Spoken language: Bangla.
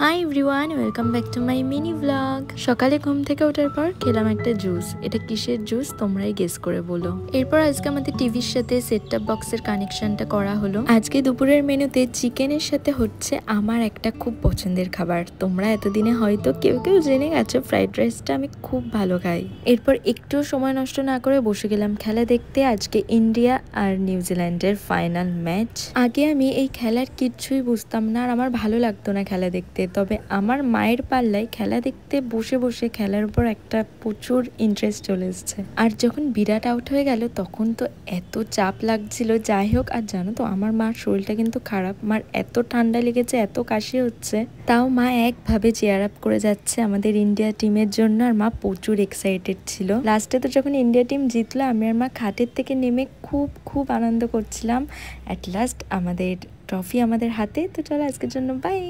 Hi everyone, welcome back to my mini blog. সকালে ঘুম থেকে ওঠার পর খেলাম একটা জুস। এটা কিসের জুস তোমরাই গেস করে বলো। এরপর আজকে আমাদের টিভির সাথে সেট টপ বক্সের কানেকশনটা করা হলো। আজকে দুপুরের মেনুতে চিকেনের সাথে হচ্ছে আমার একটা খুব পছন্দের খাবার। তোমরা এতদিনে হয়তো কেউ কেউ জেনে গেছো, ফ্রাইড রাইসটা আমি খুব ভালো খাই। এরপর একটু সময় নষ্ট না করে বসে গেলাম খেলা দেখতে। আজকে ইন্ডিয়া আর নিউজিল্যান্ডের ফাইনাল ম্যাচ। আগে আমি এই খেলার কিচ্ছুই বুঝতাম না, আর আমার ভালো লাগতো না খেলা দেখতে। তবে আমার মায়ের পাল্লায় খেলা দেখতে বসে বসে খেলার উপর একটা প্রচুর ইন্টারেস্ট চলে এসছে। আর যখন বিরাট আউট হয়ে গেল তখন তো এত চাপ লাগছিল। যাই হোক, আর জানো তো আমার মার শরীরটা কিন্তু খারাপ। মার এত ঠান্ডা লেগেছে, এত কাশি হচ্ছে, তাও মা একভাবে চেয়ার আপ করে যাচ্ছে আমাদের ইন্ডিয়া টিমের জন্য। আর মা প্রচুর এক্সাইটেড ছিল। লাস্টে তো যখন ইন্ডিয়া টিম জিতলো, আমি আর মা খাটের থেকে নেমে খুব খুব আনন্দ করছিলাম। অ্যাট লাস্ট আমাদের ট্রফি আমাদের হাতে। তো চলো আজকের জন্য বাই।